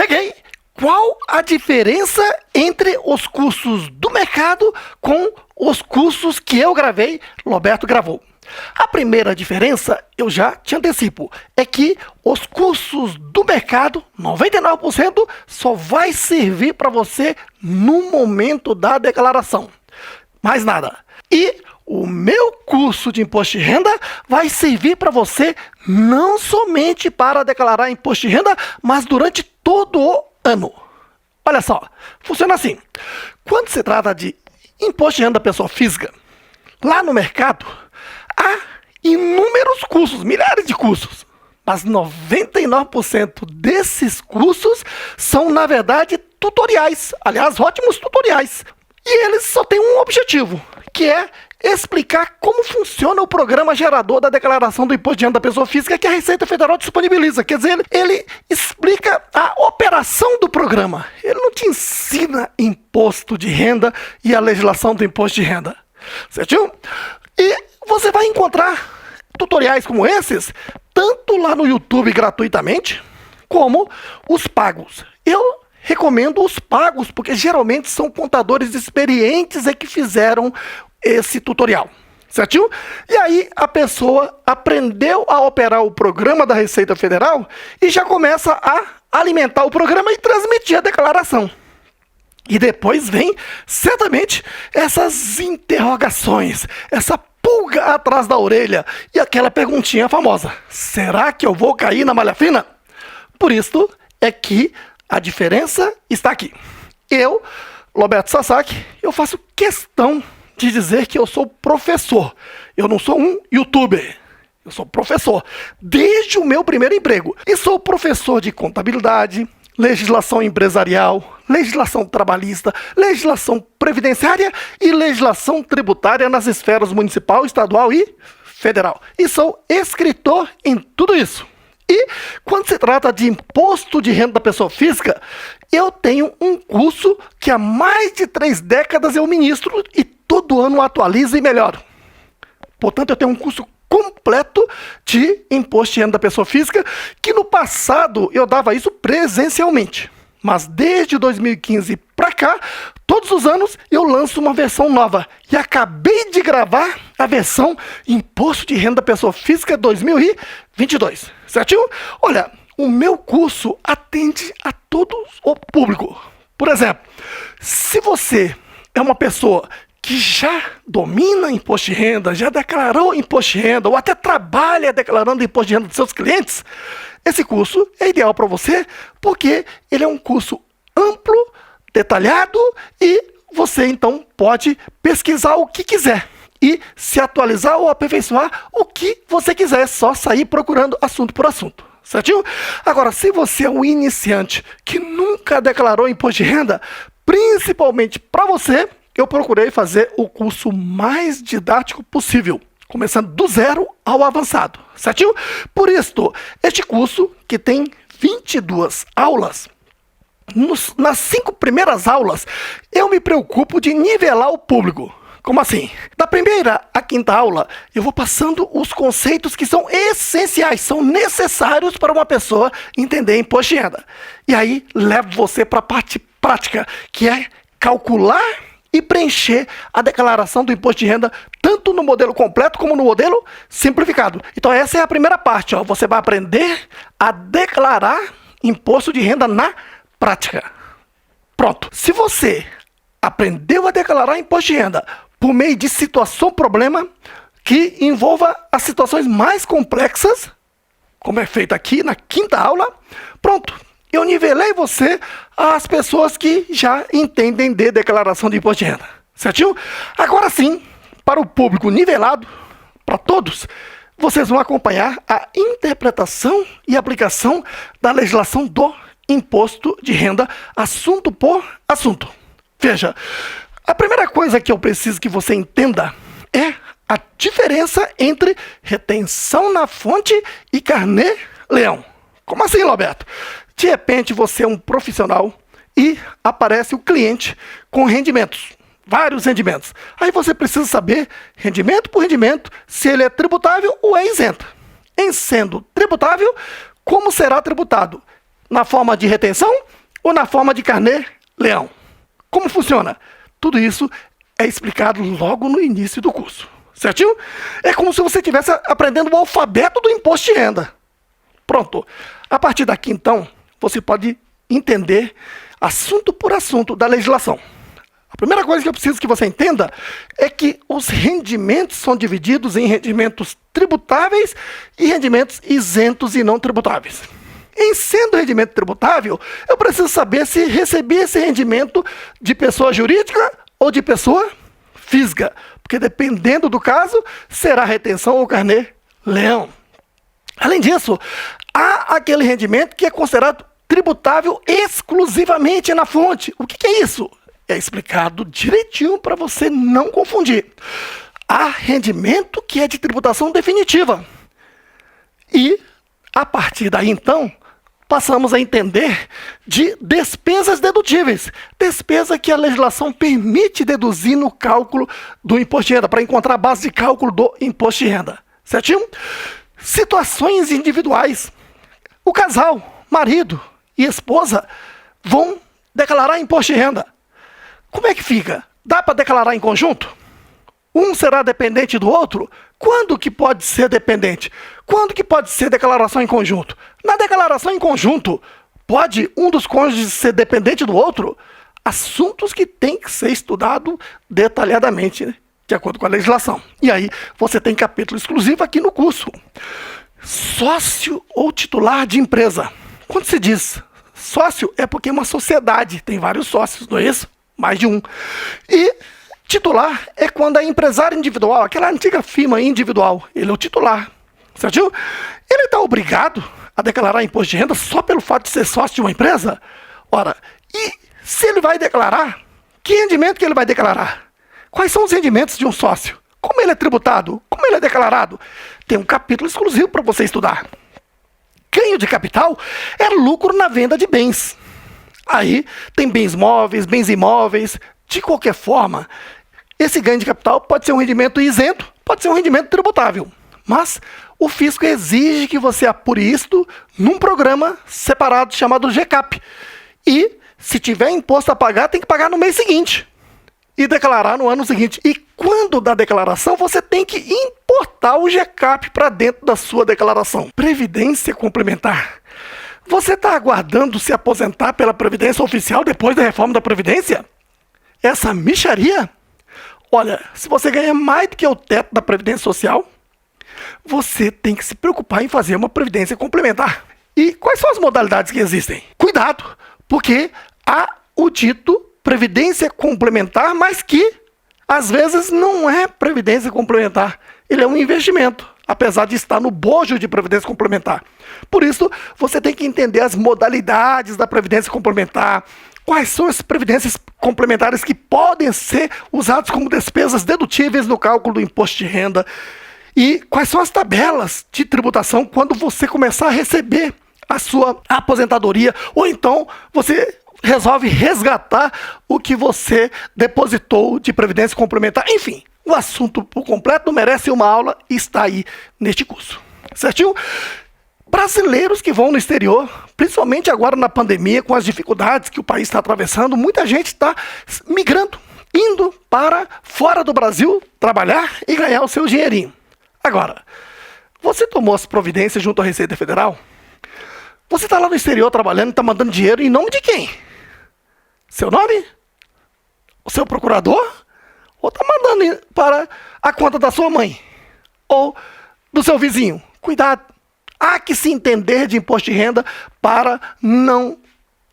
Cheguei! Qual a diferença entre os cursos do mercado com os cursos que eu gravei, Roberto gravou? A primeira diferença, eu já te antecipo, é que os cursos do mercado, 99%, só vai servir para você no momento da declaração. Mais nada. E o meu curso de imposto de renda vai servir para você não somente para declarar imposto de renda, mas durante todo o ano. Olha só, funciona assim. Quando se trata de imposto de renda da pessoa física, lá no mercado, há inúmeros cursos, milhares de cursos, mas 99% desses cursos são, na verdade, tutoriais. Aliás, ótimos tutoriais. E eles só têm um objetivo, que é explicar como funciona o programa gerador da declaração do imposto de renda da pessoa física que a Receita Federal disponibiliza. Quer dizer, ele explica a operação do programa. Ele não te ensina imposto de renda e a legislação do imposto de renda. Certinho? E você vai encontrar tutoriais como esses, tanto lá no YouTube gratuitamente, como os pagos. Eu recomendo os pagos, porque geralmente são contadores experientes que fizeram esse tutorial, certinho? E aí a pessoa aprendeu a operar o programa da Receita Federal e já começa a alimentar o programa e transmitir a declaração. E depois vem, certamente, essas interrogações, essa pulga atrás da orelha e aquela perguntinha famosa: será que eu vou cair na malha fina? Por isso é que a diferença está aqui. Eu, Roberto Sasaki, eu faço questão de dizer que eu sou professor. Eu não sou um youtuber. Eu sou professor desde o meu primeiro emprego. E sou professor de contabilidade, legislação empresarial, legislação trabalhista, legislação previdenciária e legislação tributária nas esferas municipal, estadual e federal. E sou escritor em tudo isso. E quando se trata de imposto de renda da pessoa física, eu tenho um curso que há mais de 3 décadas eu ministro e todo ano atualizo e melhoro. Portanto, eu tenho um curso completo de imposto de renda da pessoa física, que no passado eu dava isso presencialmente. Mas desde 2015 para cá, todos os anos eu lanço uma versão nova. E acabei de gravar a versão Imposto de Renda da Pessoa Física 2022. Certinho? Olha, o meu curso atende a todo o público. Por exemplo, se você é uma pessoa que já domina imposto de renda, já declarou imposto de renda, ou até trabalha declarando imposto de renda dos seus clientes, esse curso é ideal para você, porque ele é um curso amplo, detalhado, e você então pode pesquisar o que quiser e se atualizar ou aperfeiçoar o que você quiser, é só sair procurando assunto por assunto. Certinho? Agora, se você é um iniciante que nunca declarou imposto de renda, principalmente para você, eu procurei fazer o curso mais didático possível, começando do zero ao avançado, certinho? Por isso, este curso, que tem 22 aulas, nas 5 primeiras aulas, eu me preocupo de nivelar o público. Como assim? Da primeira à 5ª aula, eu vou passando os conceitos que são essenciais, são necessários para uma pessoa entender imposto de renda. E aí, levo você para a parte prática, que é calcular e preencher a declaração do imposto de renda, tanto no modelo completo como no modelo simplificado. Então essa é a primeira parte, ó. Você vai aprender a declarar imposto de renda na prática. Pronto. Se você aprendeu a declarar imposto de renda por meio de situação-problema, que envolva as situações mais complexas, como é feito aqui na 5ª aula, pronto. Eu nivelei você às pessoas que já entendem de declaração de imposto de renda. Certinho? Agora sim, para o público nivelado, para todos, vocês vão acompanhar a interpretação e aplicação da legislação do imposto de renda, assunto por assunto. Veja, a primeira coisa que eu preciso que você entenda é a diferença entre retenção na fonte e carnê-leão. Como assim, Roberto? De repente você é um profissional e aparece o cliente com rendimentos, vários rendimentos. Aí você precisa saber, rendimento por rendimento, se ele é tributável ou é isento. Em sendo tributável, como será tributado? na forma de retenção ou na forma de carnê-leão? Como funciona? Tudo isso é explicado logo no início do curso, certinho? É como se você estivesse aprendendo o alfabeto do imposto de renda. Pronto. A partir daqui, então, você pode entender assunto por assunto da legislação. A primeira coisa que eu preciso que você entenda é que os rendimentos são divididos em rendimentos tributáveis e rendimentos isentos e não tributáveis. Em sendo rendimento tributável, eu preciso saber se recebi esse rendimento de pessoa jurídica ou de pessoa física, porque dependendo do caso, será retenção ou carnê-leão. Além disso, há aquele rendimento que é considerado tributável exclusivamente na fonte. O que é isso? É explicado direitinho para você não confundir. Há rendimento que é de tributação definitiva. E, a partir daí, então, passamos a entender de despesas dedutíveis. Despesa que a legislação permite deduzir no cálculo do imposto de renda, para encontrar a base de cálculo do imposto de renda. Certinho? Situações individuais. O casal, marido e esposa, vão declarar imposto de renda. Como é que fica? Dá para declarar em conjunto? Um será dependente do outro? Quando que pode ser dependente? Quando que pode ser declaração em conjunto? Na declaração em conjunto, pode um dos cônjuges ser dependente do outro? Assuntos que tem que ser estudado detalhadamente, de acordo com a legislação. E aí, você tem capítulo exclusivo aqui no curso. Sócio ou titular de empresa. Quando se diz sócio, é porque é uma sociedade, tem vários sócios, não é isso? Mais de um. E titular é quando é empresário individual, aquela antiga firma individual, ele é o titular, certo? Ele está obrigado a declarar imposto de renda só pelo fato de ser sócio de uma empresa? Ora, e se ele vai declarar, que rendimento que ele vai declarar? Quais são os rendimentos de um sócio? Como ele é tributado? Como ele é declarado? Tem um capítulo exclusivo para você estudar. Ganho de capital é lucro na venda de bens. Aí tem bens móveis, bens imóveis. De qualquer forma, esse ganho de capital pode ser um rendimento isento, pode ser um rendimento tributável. Mas o fisco exige que você apure isto num programa separado chamado GCAP. E se tiver imposto a pagar, tem que pagar no mês seguinte. E declarar no ano seguinte. E quando da declaração, você tem que importar o GCAP para dentro da sua declaração. Previdência complementar. Você está aguardando se aposentar pela Previdência Oficial depois da reforma da Previdência? Essa mixaria? Olha, se você ganha mais do que o teto da Previdência Social, você tem que se preocupar em fazer uma Previdência complementar. E quais são as modalidades que existem? Cuidado, porque há o dito Previdência complementar, mas que às vezes não é Previdência complementar. Ele é um investimento, apesar de estar no bojo de Previdência complementar. Por isso, você tem que entender as modalidades da Previdência complementar, quais são as previdências complementares que podem ser usadas como despesas dedutíveis no cálculo do imposto de renda e quais são as tabelas de tributação quando você começar a receber a sua aposentadoria ou então você resolve resgatar o que você depositou de previdência complementar. Enfim, o assunto por completo merece uma aula e está aí neste curso. Certinho? Brasileiros que vão no exterior, principalmente agora na pandemia, com as dificuldades que o país está atravessando, muita gente está migrando, indo para fora do Brasil trabalhar e ganhar o seu dinheirinho. Agora, você tomou as providências junto à Receita Federal? Você está lá no exterior trabalhando e está mandando dinheiro em nome de quem? Seu nome? O seu procurador? Ou está mandando para a conta da sua mãe? Ou do seu vizinho? Cuidado! Há que se entender de imposto de renda para não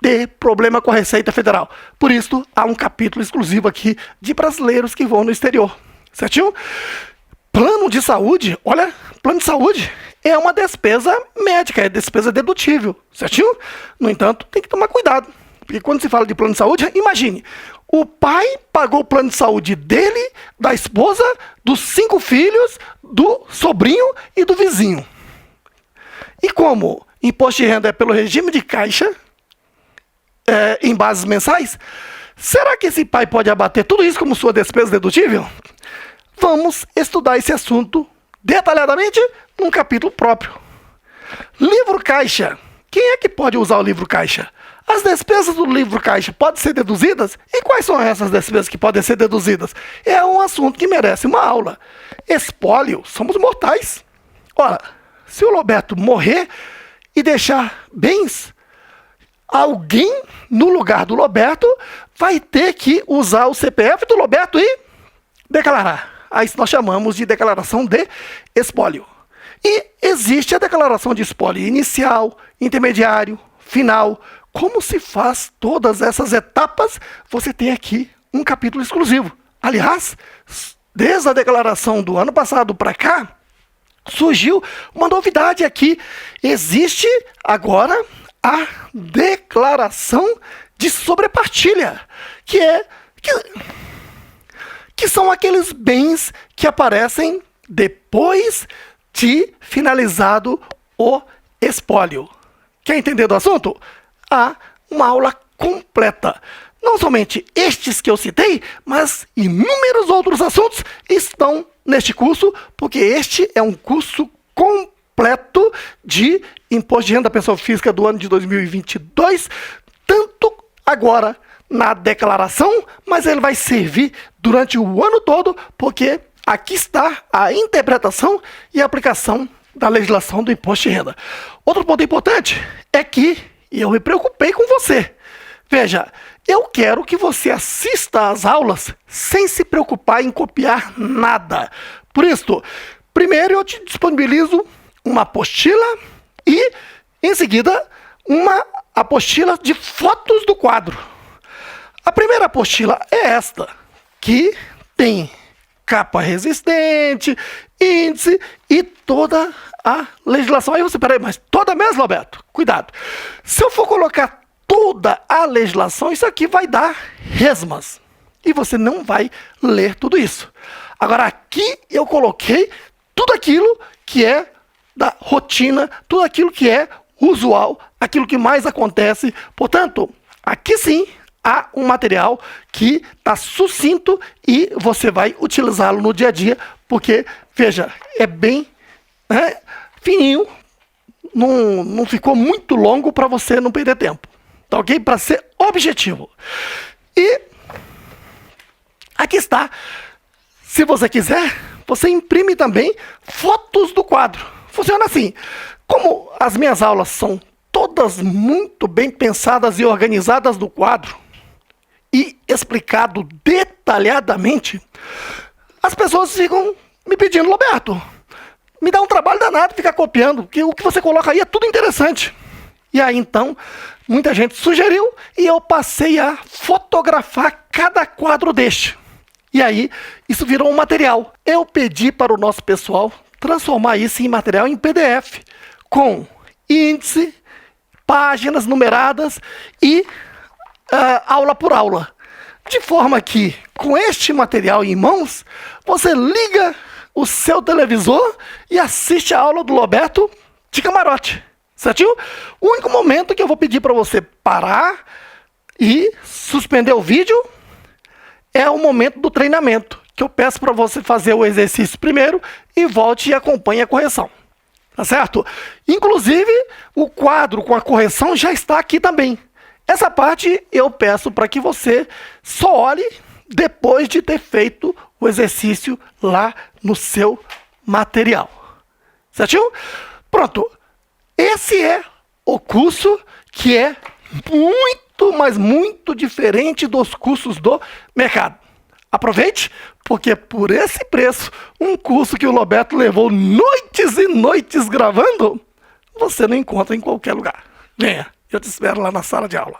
ter problema com a Receita Federal. Por isso, há um capítulo exclusivo aqui de brasileiros que vão no exterior. Certinho? Plano de saúde, olha, plano de saúde é uma despesa médica, é despesa dedutível, certinho? No entanto, tem que tomar cuidado, porque quando se fala de plano de saúde, imagine, o pai pagou o plano de saúde dele, da esposa, dos 5 filhos, do sobrinho e do vizinho. E como imposto de renda é pelo regime de caixa, em bases mensais, será que esse pai pode abater tudo isso como sua despesa dedutível? Vamos estudar esse assunto detalhadamente num capítulo próprio. Livro caixa quem é que pode usar o livro caixa? As despesas do livro caixa podem ser deduzidas? E quais são essas despesas que podem ser deduzidas? É um assunto que merece uma aula. Espólio, somos mortais. Ora, se o Loberto morrer e deixar bens, alguém no lugar do Loberto vai ter que usar o CPF do Loberto e declarar. A isso nós chamamos de declaração de espólio. E existe a declaração de espólio inicial, intermediário, final. Como se faz todas essas etapas? Você tem aqui um capítulo exclusivo. Aliás, desde a declaração do ano passado para cá, surgiu uma novidade aqui. Existe agora a declaração de sobrepartilha, que são aqueles bens que aparecem depois de finalizado o espólio. Quer entender do assunto? Há uma aula completa. Não somente estes que eu citei, mas inúmeros outros assuntos estão neste curso, porque este é um curso completo de Imposto de Renda da Pessoa Física do ano de 2022, tanto agora na declaração, mas ele vai servir durante o ano todo, porque aqui está a interpretação e aplicação da legislação do imposto de renda. Outro ponto importante é que eu me preocupei com você. Veja, eu quero que você assista às aulas sem se preocupar em copiar nada. Por isso, primeiro eu te disponibilizo uma apostila e, em seguida, uma apostila de fotos do quadro. A primeira apostila é esta, que tem capa resistente, índice e toda a legislação. Aí você, peraí, mas toda mesmo, Roberto? Cuidado. Se eu for colocar toda a legislação, isso aqui vai dar resmas. E você não vai ler tudo isso. Agora, aqui eu coloquei tudo aquilo que é da rotina, tudo aquilo que é usual, aquilo que mais acontece. Portanto, aqui sim há um material que está sucinto e você vai utilizá-lo no dia a dia, porque, veja, é bem fininho, não ficou muito longo para você não perder tempo, tá ok? Para ser objetivo. E aqui está, se você quiser, você imprime também fotos do quadro. Funciona assim, como as minhas aulas são todas muito bem pensadas e organizadas no quadro, e explicado detalhadamente, as pessoas ficam me pedindo, Roberto, me dá um trabalho danado ficar copiando, porque o que você coloca aí é tudo interessante. E aí então, muita gente sugeriu e eu passei a fotografar cada quadro deste. E aí, isso virou um material. Eu pedi para o nosso pessoal transformar isso em material em PDF, com índice, páginas numeradas e aula por aula. De forma que, com este material em mãos, você liga o seu televisor e assiste a aula do Roberto de camarote. Certinho? O único momento que eu vou pedir para você parar e suspender o vídeo é o momento do treinamento, que eu peço para você fazer o exercício primeiro e volte e acompanhe a correção. Tá certo? Inclusive, o quadro com a correção já está aqui também. Essa parte eu peço para que você só olhe depois de ter feito o exercício lá no seu material. Certinho? Pronto. Esse é o curso que é muito, mas muito diferente dos cursos do mercado. Aproveite, porque por esse preço, um curso que o Roberto levou noites e noites gravando, você não encontra em qualquer lugar. Venha, eu te espero lá na sala de aula.